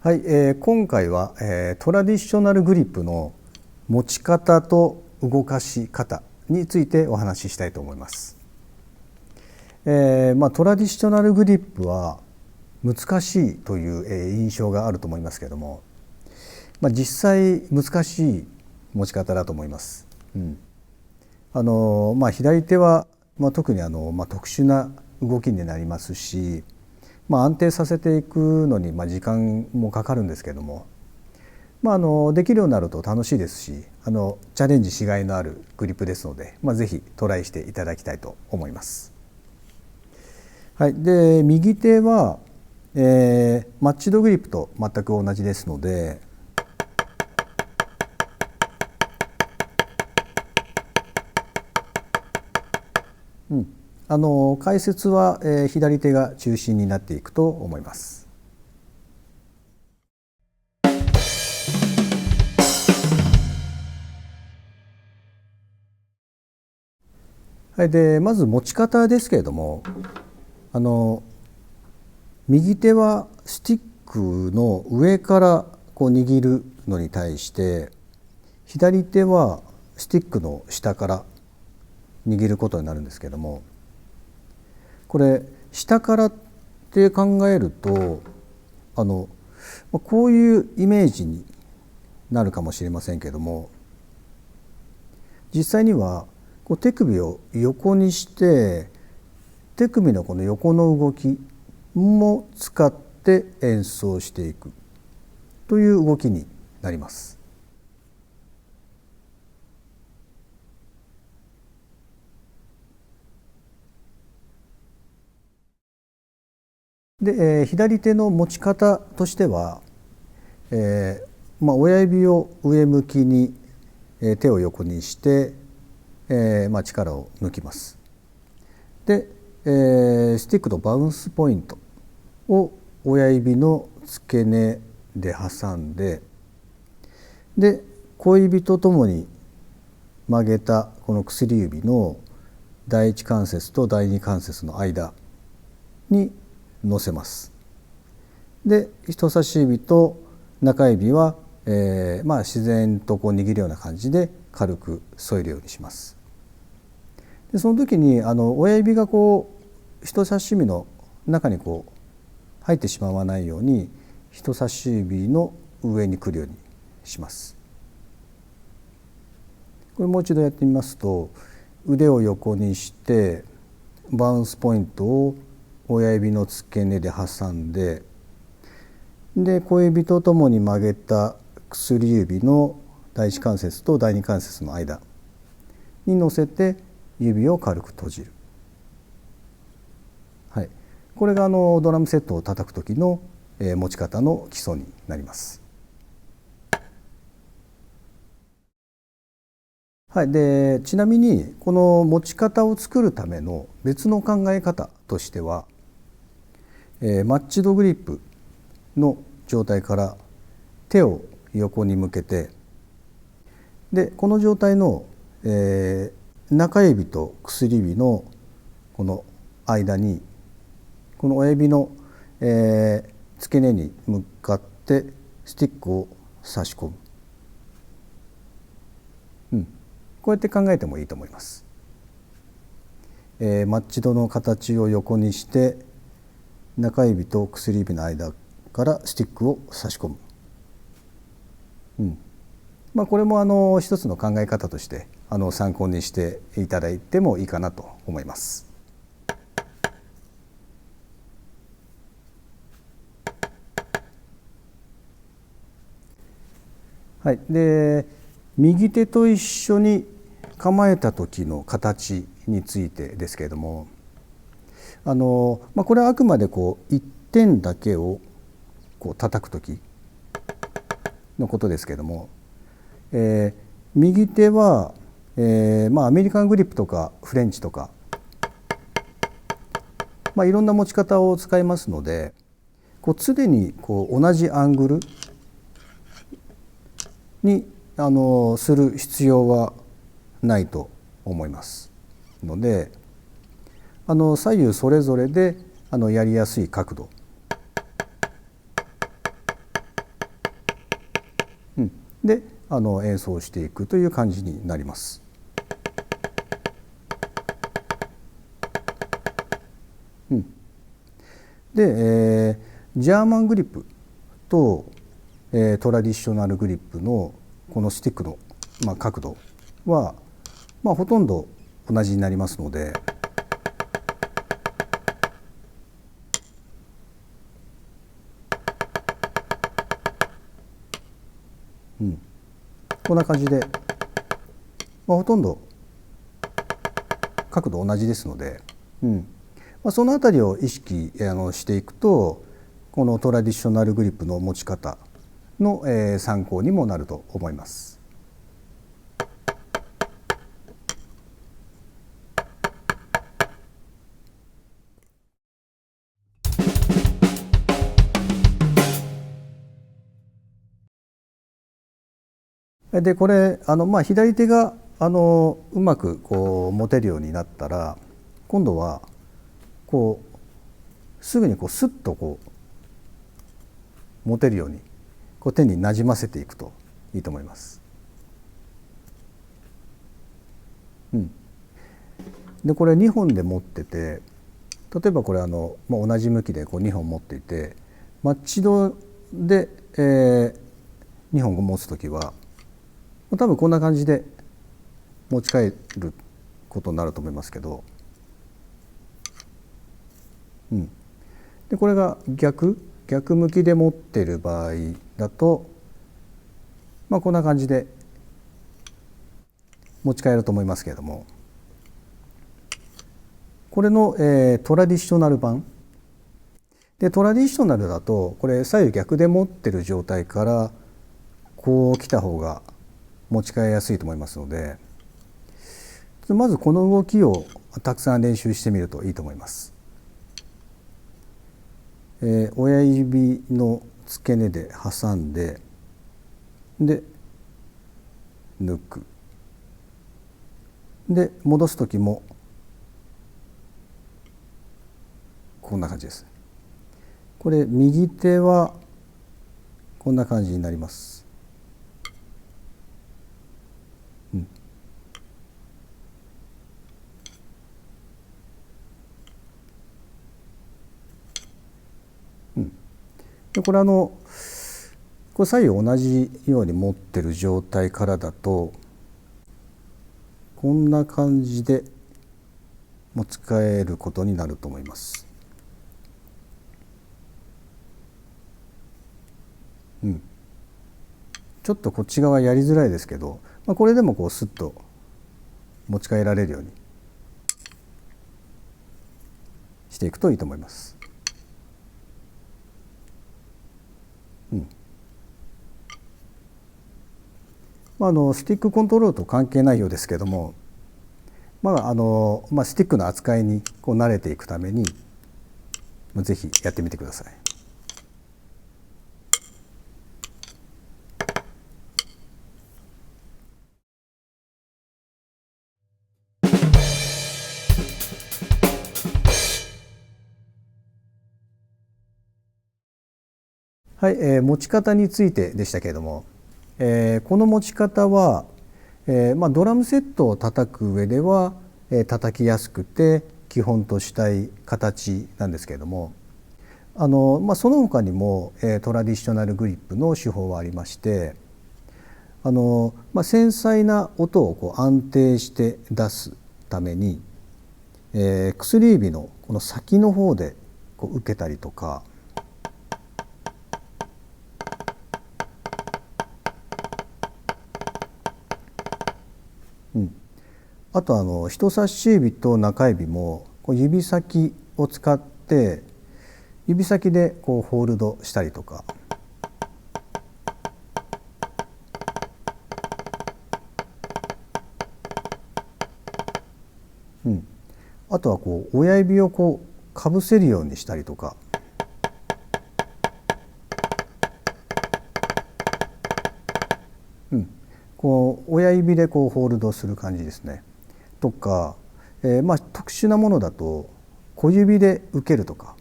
はい、今回は、トラディショナルグリップの持ち方と動かし方についてお話ししたいと思います。トラディショナルグリップは難しいという印象があると思いますけれども、実際難しい持ち方だと思います。左手は、特に特殊な動きになりますし、安定させていくのに時間もかかるんですけども、できるようになると楽しいですし、チャレンジしがいのあるグリップですので、ぜひトライしていただきたいと思います。はい、で右手は、マッチドグリップと全く同じですので、解説は、左手が中心になっていくと思います。はい、でまず持ち方ですけれども、右手はスティックの上から握るのに対して、左手はスティックの下から握ることになるんですけれども、これ下からって考えるとこういうイメージになるかもしれませんけれども、実際には手首を横にして手首のこの横の動きも使って演奏していくという動きになります。で、左手の持ち方としては、親指を上向きに手を横にして、力を抜きます。で、スティックのバウンスポイントを親指の付け根で挟んで、で小指とともに曲げたこの薬指の第一関節と第二関節の間に乗せます。で人差し指と中指は、自然と握るような感じで軽く添えるようにします。でその時に親指が人差し指の中に入ってしまわないように人差し指の上に来るようにします。これもう一度やってみますと、腕を横にしてバウンスポイントを親指の付け根で挟んで、で小指とともに曲げた薬指の第一関節と第二関節の間に乗せて指を軽く閉じる。はい、これがドラムセットを叩く時の持ち方の基礎になります。はい、でちなみにこの持ち方を作るための別の考え方としては、マッチドグリップの状態から手を横に向けて、でこの状態の、中指と薬指のこの間にこの親指の、付け根に向かってスティックを差し込む、こうやって考えてもいいと思います。マッチドの形を横にして中指と薬指の間からスティックを差し込む、これも一つの考え方として参考にしていただいてもいいかなと思います。はい、で右手と一緒に構えた時の形についてですけれども、これはあくまで一点だけを叩く時のことですけれども、右手は、アメリカングリップとかフレンチとか、いろんな持ち方を使いますので、常に同じアングルにする必要はないと思いますので、左右それぞれでやりやすい角度で演奏していくという感じになります。で、ジャーマングリップと、トラディショナルグリップのこのスティックの、角度は、ほとんど同じになりますので、こんな感じで、ほとんど角度同じですので、そのあたりを意識していくと、このトラディショナルグリップの持ち方の参考にもなると思います。でこれ左手がうまく持てるようになったら、今度はすぐにスッと持てるように手になじませていくといいと思います。でこれ2本で持ってて、例えばこれ同じ向きで2本持っていて、マッチドで、2本持つときは多分こんな感じで持ち帰ることになると思いますけど、でこれが逆向きで持ってる場合だと、こんな感じで持ち帰ると思いますけれども、これの、トラディショナル版で、トラディショナルだとこれ左右逆で持ってる状態から来た方が持ち替えやすいと思いますので、まずこの動きをたくさん練習してみるといいと思います。親指の付け根で挟んで、で抜く、で戻す時もこんな感じです。これ右手はこんな感じになります。でこれこれ左右同じように持ってる状態からだと、こんな感じで持ち替えることになると思います。ちょっとこっち側やりづらいですけど、これでもスッと持ち替えられるようにしていくといいと思います。スティックコントロールと関係ないようですけども、スティックの扱いに慣れていくためにぜひやってみてください。はい、持ち方についてでしたけれども、この持ち方は、ドラムセットを叩く上では、叩きやすくて基本としたい形なんですけれども、その他にも、トラディショナルグリップの手法はありまして、繊細な音を安定して出すために、薬指のこの先の方で受けたりとか、あと人差し指と中指も指先を使って指先でホールドしたりとか、あとは親指をかぶせるようにしたりとか、親指でホールドする感じですね。とか、特殊なものだと小指で受けるとか、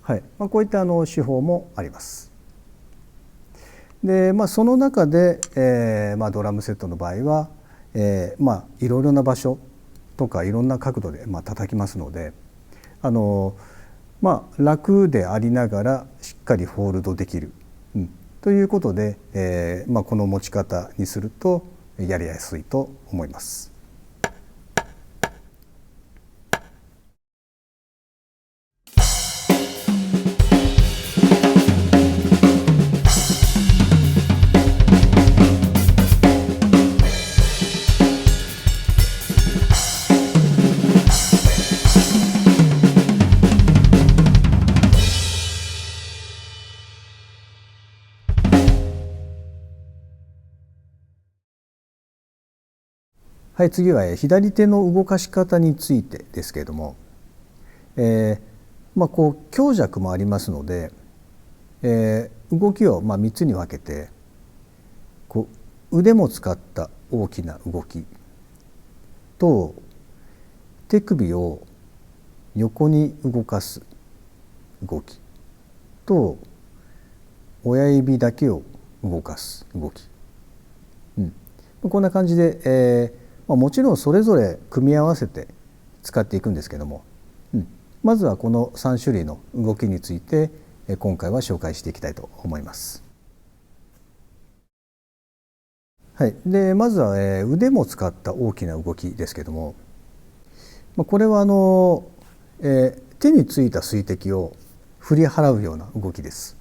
はい、こういった手法もあります。で、その中で、ドラムセットの場合は、いろいろな場所とかいろんな角度で叩きますので、楽でありながらしっかりホールドできる、ということで、この持ち方にするとやりやすいと思います。はい、次は左手の動かし方についてですけれども、こう強弱もありますので、動きを3つに分けて、こう腕も使った大きな動きと、手首を横に動かす動きと、親指だけを動かす動き、こんな感じで、もちろんそれぞれ組み合わせて使っていくんですけども、まずはこの3種類の動きについて今回は紹介していきたいと思います。はい、でまずは腕も使った大きな動きですけども、これは手についた水滴を振り払うような動きです。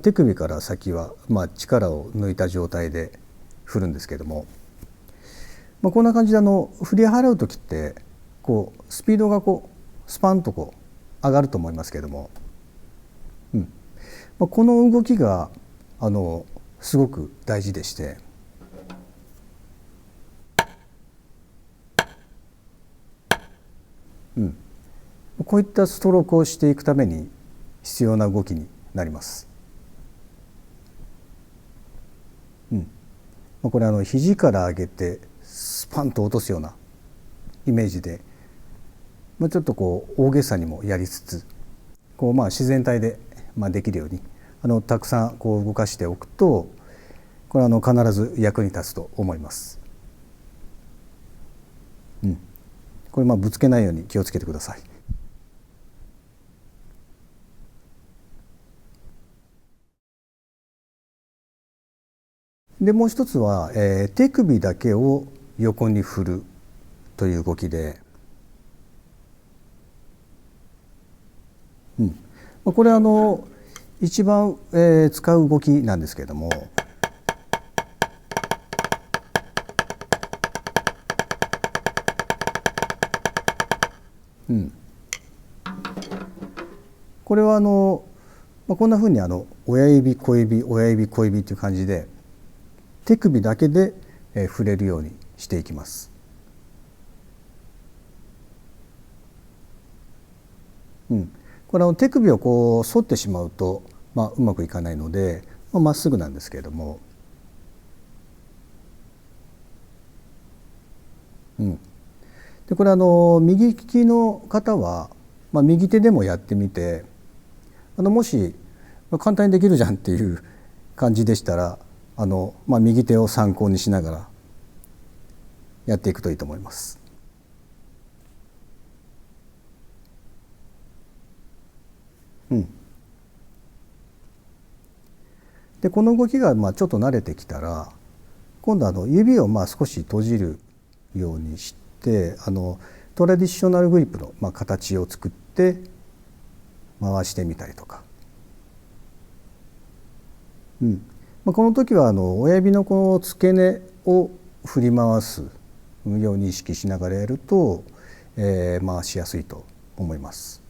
手首から先は、力を抜いた状態で振るんですけども、こんな感じで振り払う時ってこうスピードがこうスパンとこう上がると思いますけども、この動きがすごく大事でして、こういったストロークをしていくために必要な動きになります。これ肘から上げてスパンと落とすようなイメージで、ちょっとこう大げさにもやりつつ、こう自然体でできるようにたくさんこう動かしておくと、これは必ず役に立つと思います。これぶつけないように気をつけてください。でもう一つは、手首だけを横に振るという動きで、これは一番、使う動きなんですけれども、これはこんなふうに親指小指親指小指という感じで手首だけで触れるようにしていきます。これ手首をこう反ってしまうと、うまくいかないのでまっすぐなんですけれども、でこれ右利きの方は、右手でもやってみて、もし簡単にできるじゃんっていう感じでしたら右手を参考にしながらやっていくといいと思います。でこの動きがちょっと慣れてきたら、今度は指を少し閉じるようにしてトラディショナルグリップの形を作って回してみたりとか、この時は親指のこの付け根を振り回すように意識しながらやると、回しやすいと思います。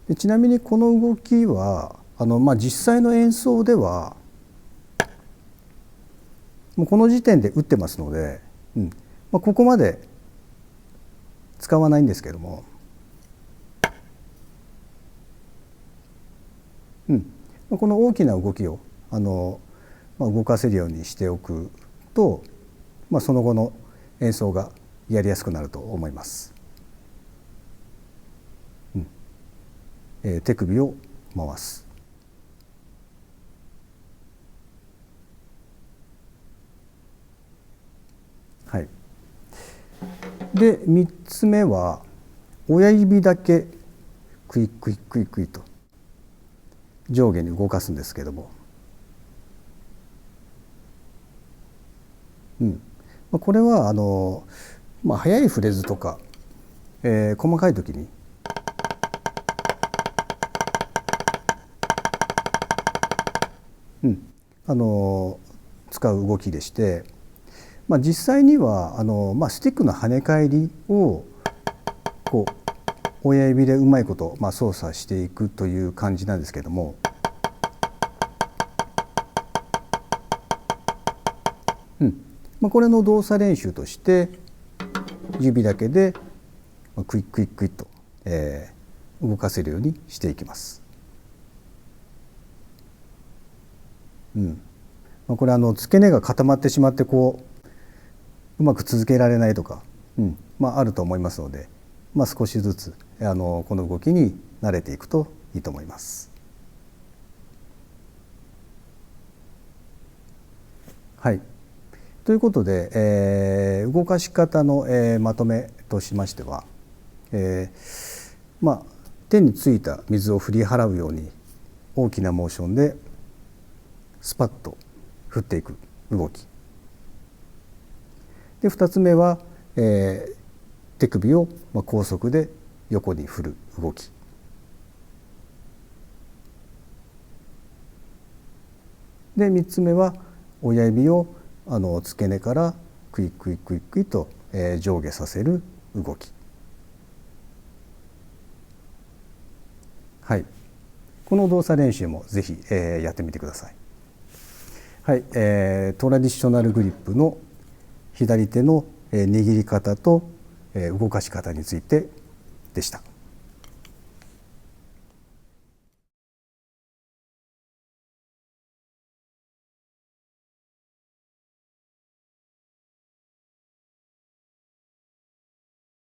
でちなみにこの動きは実際の演奏ではもうこの時点で打ってますので、ここまで使わないんですけども、この大きな動きを動かせるようにしておくと、その後の演奏がやりやすくなると思います。手首を回す。はい。で3つ目は親指だけクイクイクイクイと上下に動かすんですけども、これは速いフレーズとか、細かい時に使う動きでして、実際にはスティックの跳ね返りをこう親指でうまいこと操作していくという感じなんですけども、これの動作練習として指だけでクイックイックイッと、動かせるようにしていきます。これ付け根が固まってしまってうまく続けられないとか、あると思いますので、少しずつこの動きに慣れていくといいと思います。はい。ということで、動かし方の、まとめとしましては、手についた水を振り払うように大きなモーションでスパッと振っていく動きで、2つ目は、手首を高速で横に振る動きで、3つ目は親指を付け根からクイックイックイックイと、上下させる動き。はい、この動作練習もぜひ、やってみてください。はい、トラディショナルグリップの左手の握り方と動かし方についてでした。